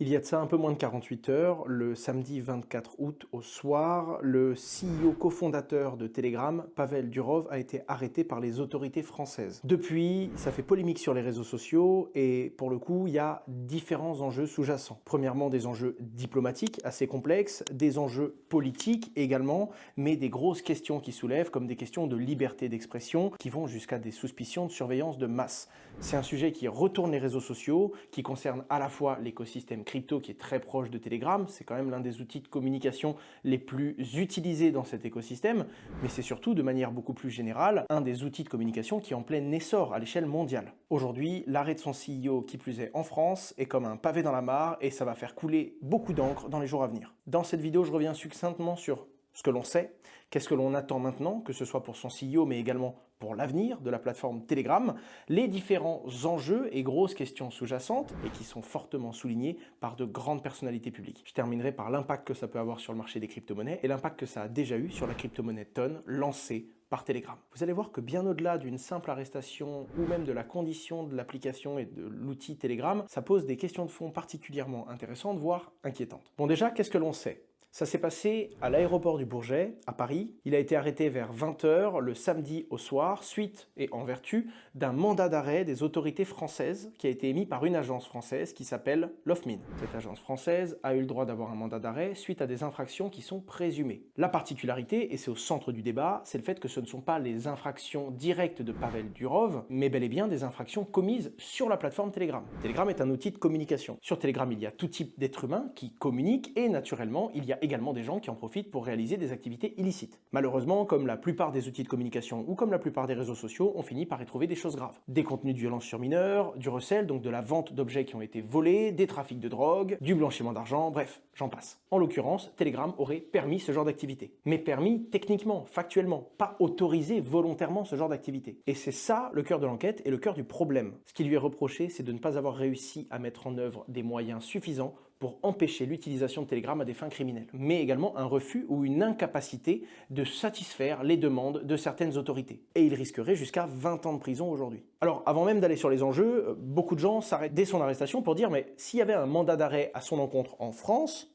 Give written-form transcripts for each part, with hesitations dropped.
Il y a de ça un peu moins de 48 heures, le samedi 24 août au soir, le CEO cofondateur de Telegram, Pavel Durov, a été arrêté par les autorités françaises. Depuis, ça fait polémique sur les réseaux sociaux et pour le coup, il y a différents enjeux sous-jacents. Premièrement, des enjeux diplomatiques assez complexes, des enjeux politiques également, mais des grosses questions qui soulèvent comme des questions de liberté d'expression qui vont jusqu'à des suspicions de surveillance de masse. C'est un sujet qui retourne les réseaux sociaux, qui concerne à la fois l'écosystème crypto qui est très proche de Telegram, c'est quand même l'un des outils de communication les plus utilisés dans cet écosystème, mais c'est surtout de manière beaucoup plus générale un des outils de communication qui est en plein essor à l'échelle mondiale. Aujourd'hui, l'arrêt de son CEO, qui plus est en France, est comme un pavé dans la mare et ça va faire couler beaucoup d'encre dans les jours à venir. Dans cette vidéo, je reviens succinctement sur ce que l'on sait, qu'est-ce que l'on attend maintenant, que ce soit pour son CEO mais également pour l'avenir de la plateforme Telegram, les différents enjeux et grosses questions sous-jacentes et qui sont fortement soulignés par de grandes personnalités publiques. Je terminerai par l'impact que ça peut avoir sur le marché des crypto-monnaies et l'impact que ça a déjà eu sur la crypto-monnaie Ton lancée par Telegram. Vous allez voir que bien au-delà d'une simple arrestation ou même de la condition de l'application et de l'outil Telegram, ça pose des questions de fond particulièrement intéressantes, voire inquiétantes. Bon déjà, qu'est-ce que l'on sait ? Ça s'est passé à l'aéroport du Bourget, à Paris. Il a été arrêté vers 20 h le samedi au soir, suite et en vertu d'un mandat d'arrêt des autorités françaises qui a été émis par une agence française qui s'appelle l'OFMIN. Cette agence française a eu le droit d'avoir un mandat d'arrêt suite à des infractions qui sont présumées. La particularité, et c'est au centre du débat, c'est le fait que ce ne sont pas les infractions directes de Pavel Durov, mais bel et bien des infractions commises sur la plateforme Telegram. Telegram est un outil de communication. Sur Telegram, il y a tout type d'êtres humains qui communiquent et naturellement, il y a également des gens qui en profitent pour réaliser des activités illicites. Malheureusement, comme la plupart des outils de communication ou comme la plupart des réseaux sociaux, on finit par y trouver des choses graves. Des contenus de violence sur mineurs, du recel, donc de la vente d'objets qui ont été volés, des trafics de drogue, du blanchiment d'argent, bref, j'en passe. En l'occurrence, Telegram aurait permis ce genre d'activité. Mais permis techniquement, factuellement, pas autorisé volontairement ce genre d'activité. Et c'est ça le cœur de l'enquête et le cœur du problème. Ce qui lui est reproché, c'est de ne pas avoir réussi à mettre en œuvre des moyens suffisants pour empêcher l'utilisation de Telegram à des fins criminelles, mais également un refus ou une incapacité de satisfaire les demandes de certaines autorités. Et il risquerait jusqu'à 20 ans de prison aujourd'hui. Alors, avant même d'aller sur les enjeux, beaucoup de gens s'arrêtent dès son arrestation pour dire « mais s'il y avait un mandat d'arrêt à son encontre en France,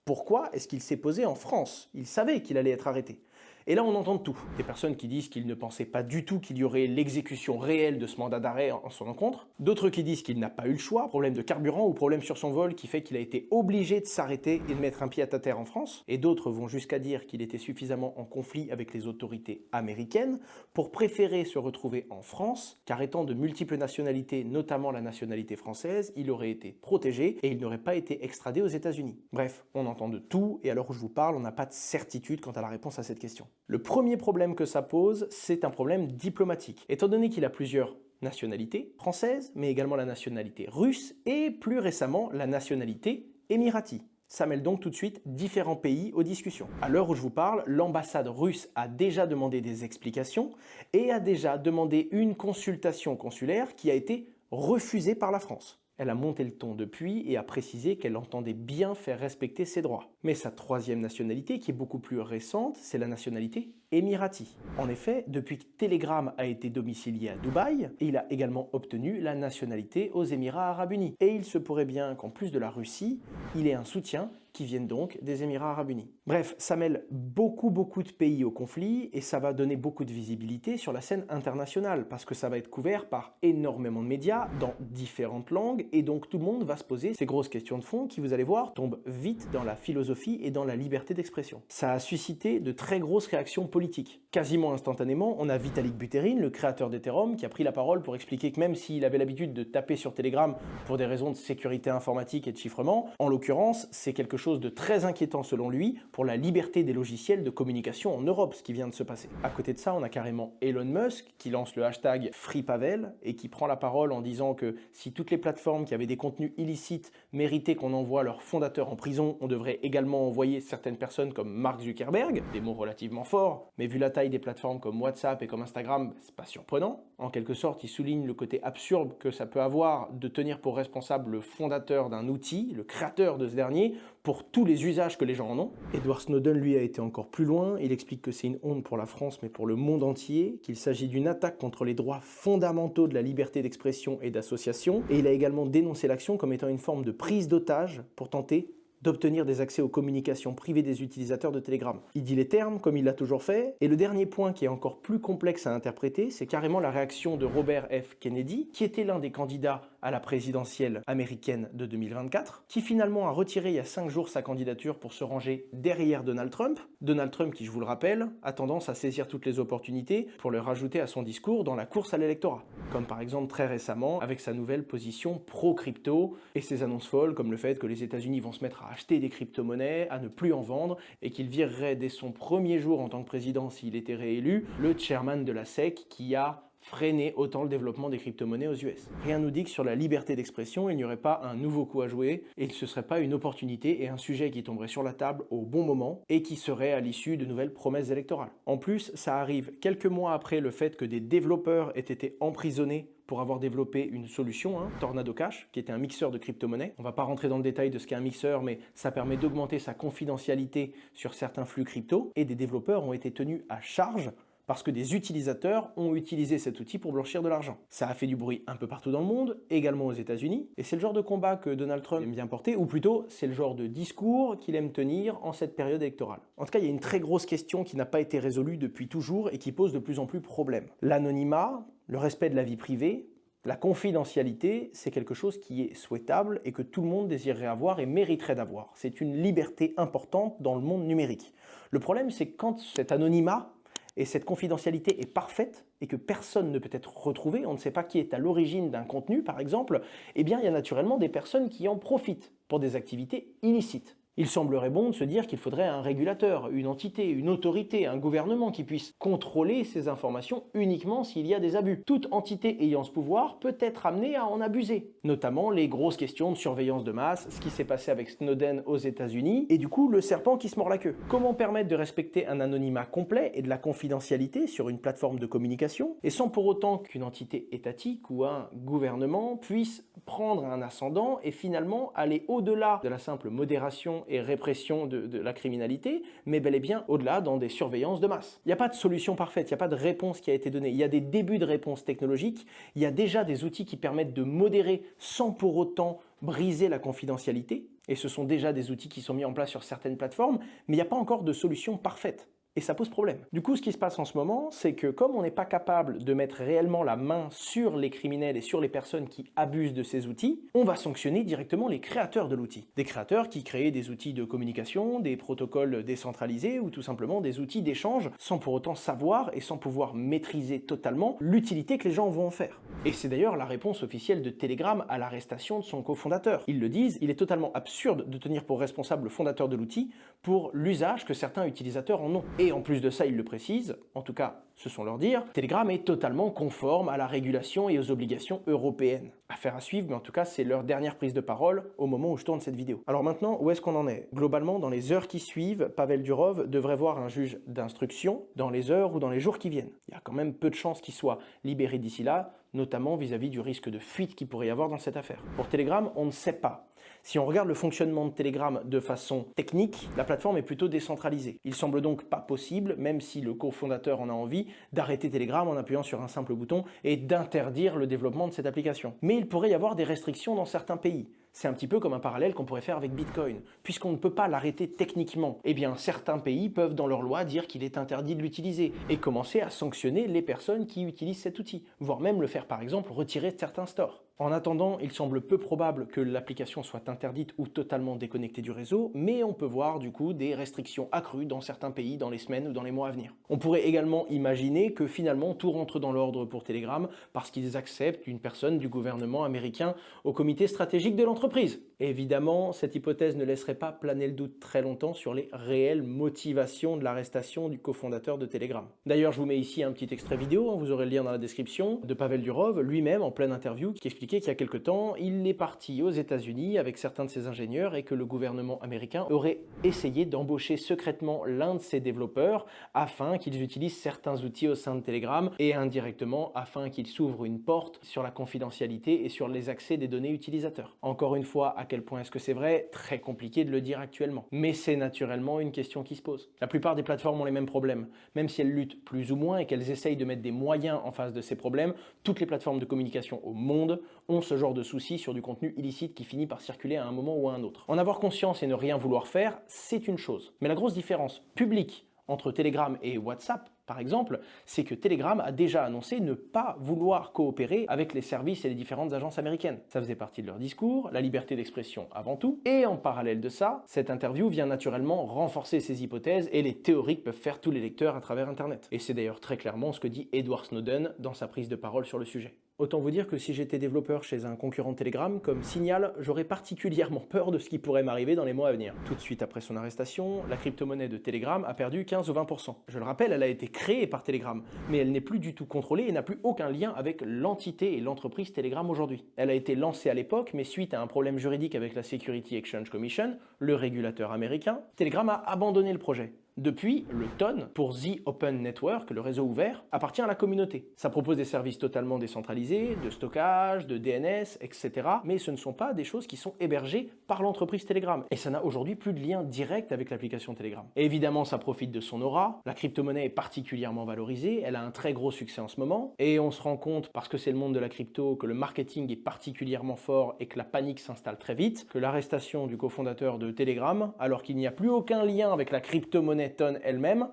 pourquoi est-ce qu'il s'est posé en France? Il savait qu'il allait être arrêté. » Et là, on entend tout. Des personnes qui disent qu'ils ne pensaient pas du tout qu'il y aurait l'exécution réelle de ce mandat d'arrêt en son encontre. D'autres qui disent qu'il n'a pas eu le choix, problème de carburant ou problème sur son vol qui fait qu'il a été obligé de s'arrêter et de mettre un pied à terre en France. Et d'autres vont jusqu'à dire qu'il était suffisamment en conflit avec les autorités américaines pour préférer se retrouver en France, car étant de multiples nationalités, notamment la nationalité française, il aurait été protégé et il n'aurait pas été extradé aux États-Unis. Bref, on entend de tout et à l'heure où je vous parle, on n'a pas de certitude quant à la réponse à cette question. Le premier problème que ça pose, c'est un problème diplomatique. Étant donné qu'il a plusieurs nationalités, françaises, mais également la nationalité russe et plus récemment la nationalité émirati. Ça mêle donc tout de suite différents pays aux discussions. À l'heure où je vous parle, l'ambassade russe a déjà demandé des explications et a déjà demandé une consultation consulaire qui a été refusée par la France. Elle a monté le ton depuis et a précisé qu'elle entendait bien faire respecter ses droits. Mais sa troisième nationalité, qui est beaucoup plus récente, c'est la nationalité émirati. En effet, depuis que Telegram a été domicilié à Dubaï, il a également obtenu la nationalité aux Émirats Arabes Unis. Et il se pourrait bien qu'en plus de la Russie, il ait un soutien qui viennent donc des Émirats Arabes Unis. Bref, ça mêle beaucoup de pays au conflit et ça va donner beaucoup de visibilité sur la scène internationale parce que ça va être couvert par énormément de médias dans différentes langues et donc tout le monde va se poser ces grosses questions de fond qui, vous allez voir, tombent vite dans la philosophie et dans la liberté d'expression. Ça a suscité de très grosses réactions politiques. Quasiment instantanément, on a Vitalik Buterin, le créateur d'Ethereum, qui a pris la parole pour expliquer que même s'il avait l'habitude de taper sur Telegram pour des raisons de sécurité informatique et de chiffrement, en l'occurrence, c'est quelque chose de très inquiétant selon lui pour la liberté des logiciels de communication en Europe, ce qui vient de se passer. À côté de ça, on a carrément Elon Musk qui lance le hashtag FreePavel et qui prend la parole en disant que si toutes les plateformes qui avaient des contenus illicites méritaient qu'on envoie leur fondateur en prison, on devrait également envoyer certaines personnes comme Mark Zuckerberg, des mots relativement forts, Mais vu la taille des plateformes comme WhatsApp et comme Instagram, c'est pas surprenant. En quelque sorte, il souligne le côté absurde que ça peut avoir de tenir pour responsable le fondateur d'un outil, le créateur de ce dernier, pour tous les usages que les gens en ont. Edward Snowden, lui, a été encore plus loin. Il explique que c'est une honte pour la France, mais pour le monde entier, qu'il s'agit d'une attaque contre les droits fondamentaux de la liberté d'expression et d'association. Et il a également dénoncé l'action comme étant une forme de prise d'otage pour tenter d'obtenir des accès aux communications privées des utilisateurs de Telegram. Il dit les termes, comme il l'a toujours fait, et le dernier point qui est encore plus complexe à interpréter, c'est carrément la réaction de Robert F. Kennedy, qui était l'un des candidats à la présidentielle américaine de 2024, qui finalement a retiré il y a 5 jours sa candidature pour se ranger derrière Donald Trump. Donald Trump, qui, je vous le rappelle, a tendance à saisir toutes les opportunités pour le rajouter à son discours dans la course à l'électorat. Comme par exemple très récemment avec sa nouvelle position pro-crypto et ses annonces folles comme le fait que les États-Unis vont se mettre à acheter des crypto-monnaies, à ne plus en vendre et qu'il virerait dès son premier jour en tant que président s'il était réélu, le chairman de la SEC qui a freiner autant le développement des crypto-monnaies aux US. Rien nous dit que sur la liberté d'expression, il n'y aurait pas un nouveau coup à jouer et que ce ne serait pas une opportunité et un sujet qui tomberait sur la table au bon moment et qui serait à l'issue de nouvelles promesses électorales. En plus, ça arrive quelques mois après le fait que des développeurs aient été emprisonnés pour avoir développé une solution, Tornado Cash, qui était un mixeur de crypto-monnaies. On ne va pas rentrer dans le détail de ce qu'est un mixeur, mais ça permet d'augmenter sa confidentialité sur certains flux crypto et des développeurs ont été tenus à charge parce que des utilisateurs ont utilisé cet outil pour blanchir de l'argent. Ça a fait du bruit un peu partout dans le monde, également aux États-Unis, et c'est le genre de combat que Donald Trump aime bien porter, ou plutôt, c'est le genre de discours qu'il aime tenir en cette période électorale. En tout cas, il y a une très grosse question qui n'a pas été résolue depuis toujours et qui pose de plus en plus problème. L'anonymat, le respect de la vie privée, la confidentialité, c'est quelque chose qui est souhaitable et que tout le monde désirerait avoir et mériterait d'avoir. C'est une liberté importante dans le monde numérique. Le problème, c'est que quand cet anonymat et cette confidentialité est parfaite et que personne ne peut être retrouvé, on ne sait pas qui est à l'origine d'un contenu par exemple, eh bien il y a naturellement des personnes qui en profitent pour des activités illicites. Il semblerait bon de se dire qu'il faudrait un régulateur, une entité, une autorité, un gouvernement qui puisse contrôler ces informations uniquement s'il y a des abus. Toute entité ayant ce pouvoir peut être amenée à en abuser, notamment les grosses questions de surveillance de masse, ce qui s'est passé avec Snowden aux États-Unis, et du coup le serpent qui se mord la queue. Comment permettre de respecter un anonymat complet et de la confidentialité sur une plateforme de communication, et sans pour autant qu'une entité étatique ou un gouvernement puisse prendre un ascendant et finalement aller au-delà de la simple modération et répression de la criminalité, mais bel et bien au-delà dans des surveillances de masse. Il n'y a pas de solution parfaite, il n'y a pas de réponse qui a été donnée, il y a des débuts de réponses technologiques, il y a déjà des outils qui permettent de modérer sans pour autant briser la confidentialité, et ce sont déjà des outils qui sont mis en place sur certaines plateformes, mais il n'y a pas encore de solution parfaite. Et ça pose problème. Du coup, ce qui se passe en ce moment, c'est que comme on n'est pas capable de mettre réellement la main sur les criminels et sur les personnes qui abusent de ces outils, on va sanctionner directement les créateurs de l'outil. Des créateurs qui créent des outils de communication, des protocoles décentralisés ou tout simplement des outils d'échange sans pour autant savoir et sans pouvoir maîtriser totalement l'utilité que les gens vont en faire. Et c'est d'ailleurs la réponse officielle de Telegram à l'arrestation de son cofondateur. Ils le disent, il est totalement absurde de tenir pour responsable le fondateur de l'outil pour l'usage que certains utilisateurs en ont. Et en plus de ça, ils le précisent, en tout cas, ce sont leurs dires, Telegram est totalement conforme à la régulation et aux obligations européennes. Affaire à suivre, mais en tout cas, c'est leur dernière prise de parole au moment où je tourne cette vidéo. Alors maintenant, où est-ce qu'on en est? Globalement, dans les heures qui suivent, Pavel Durov devrait voir un juge d'instruction dans les heures ou dans les jours qui viennent. Il y a quand même peu de chances qu'il soit libéré d'ici là, notamment vis-à-vis du risque de fuite qu'il pourrait y avoir dans cette affaire. Pour Telegram, on ne sait pas. Si on regarde le fonctionnement de Telegram de façon technique, la plateforme est plutôt décentralisée. Il semble donc pas possible, même si le cofondateur en a envie, d'arrêter Telegram en appuyant sur un simple bouton et d'interdire le développement de cette application. Mais il pourrait y avoir des restrictions dans certains pays. C'est un petit peu comme un parallèle qu'on pourrait faire avec Bitcoin. Puisqu'on ne peut pas l'arrêter techniquement, eh bien certains pays peuvent dans leur loi dire qu'il est interdit de l'utiliser et commencer à sanctionner les personnes qui utilisent cet outil, voire même le faire par exemple retirer de certains stores. En attendant, il semble peu probable que l'application soit interdite ou totalement déconnectée du réseau, mais on peut voir du coup des restrictions accrues dans certains pays dans les semaines ou dans les mois à venir. On pourrait également imaginer que finalement tout rentre dans l'ordre pour Telegram parce qu'ils acceptent une personne du gouvernement américain au comité stratégique de l'entreprise. Évidemment, cette hypothèse ne laisserait pas planer le doute très longtemps sur les réelles motivations de l'arrestation du cofondateur de Telegram. D'ailleurs, je vous mets ici un petit extrait vidéo, vous aurez le lien dans la description, de Pavel Durov, lui-même en pleine interview, qui explique expliqué qu'il y a quelque temps, il est parti aux États-Unis avec certains de ses ingénieurs et que le gouvernement américain aurait essayé d'embaucher secrètement l'un de ses développeurs afin qu'ils utilisent certains outils au sein de Telegram et indirectement afin qu'ils s'ouvrent une porte sur la confidentialité et sur les accès des données utilisateurs. Encore une fois, à quel point est-ce que c'est vrai? Très compliqué de le dire actuellement. Mais c'est naturellement une question qui se pose. La plupart des plateformes ont les mêmes problèmes. Même si elles luttent plus ou moins et qu'elles essayent de mettre des moyens en face de ces problèmes, toutes les plateformes de communication au monde ont ce genre de soucis sur du contenu illicite qui finit par circuler à un moment ou à un autre. En avoir conscience et ne rien vouloir faire, c'est une chose. Mais la grosse différence publique entre Telegram et WhatsApp, par exemple, c'est que Telegram a déjà annoncé ne pas vouloir coopérer avec les services et les différentes agences américaines. Ça faisait partie de leur discours, la liberté d'expression avant tout, et en parallèle de ça, cette interview vient naturellement renforcer ces hypothèses et les théories que peuvent faire tous les lecteurs à travers Internet. Et c'est d'ailleurs très clairement ce que dit Edward Snowden dans sa prise de parole sur le sujet. Autant vous dire que si j'étais développeur chez un concurrent de Telegram, comme Signal, j'aurais particulièrement peur de ce qui pourrait m'arriver dans les mois à venir. Tout de suite après son arrestation, la crypto-monnaie de Telegram a perdu 15 ou 20%. Je le rappelle, elle a été créée par Telegram, mais elle n'est plus du tout contrôlée et n'a plus aucun lien avec l'entité et l'entreprise Telegram aujourd'hui. Elle a été lancée à l'époque, mais suite à un problème juridique avec la Security Exchange Commission, le régulateur américain, Telegram a abandonné le projet. Depuis, le TON, pour The Open Network, le réseau ouvert, appartient à la communauté. Ça propose des services totalement décentralisés, de stockage, de DNS, etc. Mais ce ne sont pas des choses qui sont hébergées par l'entreprise Telegram. Et ça n'a aujourd'hui plus de lien direct avec l'application Telegram. Et évidemment, ça profite de son aura. La crypto-monnaie est particulièrement valorisée, elle a un très gros succès en ce moment. Et on se rend compte, parce que c'est le monde de la crypto, que le marketing est particulièrement fort et que la panique s'installe très vite, que l'arrestation du cofondateur de Telegram, alors qu'il n'y a plus aucun lien avec la crypto-monnaie TON elle-même,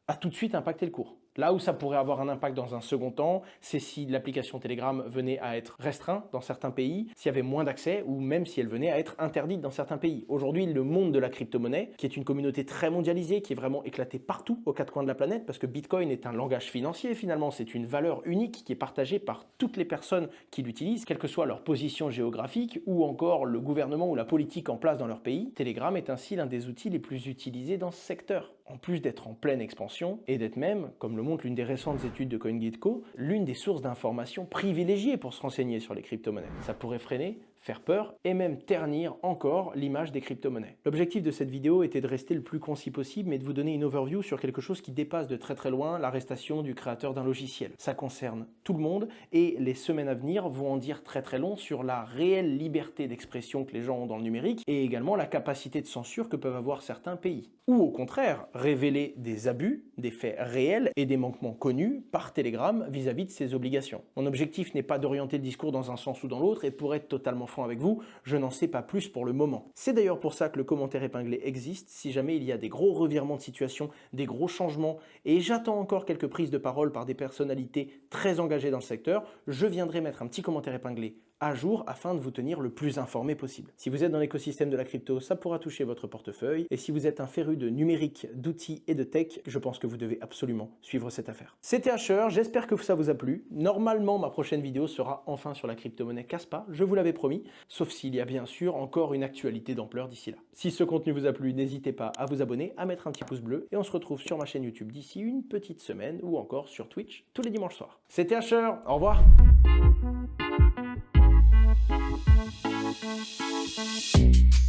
a tout de suite impacté le cours. Là où ça pourrait avoir un impact dans un second temps, c'est si l'application Telegram venait à être restreinte dans certains pays, s'il y avait moins d'accès ou même si elle venait à être interdite dans certains pays. Aujourd'hui, le monde de la crypto-monnaie, qui est une communauté très mondialisée, qui est vraiment éclatée partout aux quatre coins de la planète, parce que Bitcoin est un langage financier finalement, c'est une valeur unique qui est partagée par toutes les personnes qui l'utilisent, quelle que soit leur position géographique ou encore le gouvernement ou la politique en place dans leur pays. Telegram est ainsi l'un des outils les plus utilisés dans ce secteur. En plus d'être en pleine expansion et d'être même, comme le montre l'une des récentes études de CoinGecko, l'une des sources d'informations privilégiées pour se renseigner sur les crypto-monnaies. Ça pourrait freiner, faire peur et même ternir encore l'image des crypto-monnaies. L'objectif de cette vidéo était de rester le plus concis possible, mais de vous donner une overview sur quelque chose qui dépasse de très très loin l'arrestation du créateur d'un logiciel. Ça concerne tout le monde et les semaines à venir vont en dire très très long sur la réelle liberté d'expression que les gens ont dans le numérique et également la capacité de censure que peuvent avoir certains pays. Ou au contraire, révéler des abus, des faits réels et des manquements connus par Telegram vis-à-vis de ses obligations. Mon objectif n'est pas d'orienter le discours dans un sens ou dans l'autre et pour être totalement franc avec vous, je n'en sais pas plus pour le moment. C'est d'ailleurs pour ça que le commentaire épinglé existe si jamais il y a des gros revirements de situation, des gros changements et j'attends encore quelques prises de parole par des personnalités très engagées dans le secteur, je viendrai mettre un petit commentaire épinglé à jour afin de vous tenir le plus informé possible. Si vous êtes dans l'écosystème de la crypto, ça pourra toucher votre portefeuille et si vous êtes un féru de numérique, d'outils et de tech, je pense que vous devez absolument suivre cette affaire. C'était Asher, j'espère que ça vous a plu. Normalement, ma prochaine vidéo sera enfin sur la crypto-monnaie Kaspa, je vous l'avais promis, sauf s'il y a bien sûr encore une actualité d'ampleur d'ici là. Si ce contenu vous a plu, n'hésitez pas à vous abonner, à mettre un petit pouce bleu et on se retrouve sur ma chaîne YouTube d'ici une petite semaine ou encore sur Twitch tous les dimanches soirs. C'était Asher, au revoir. Thank you.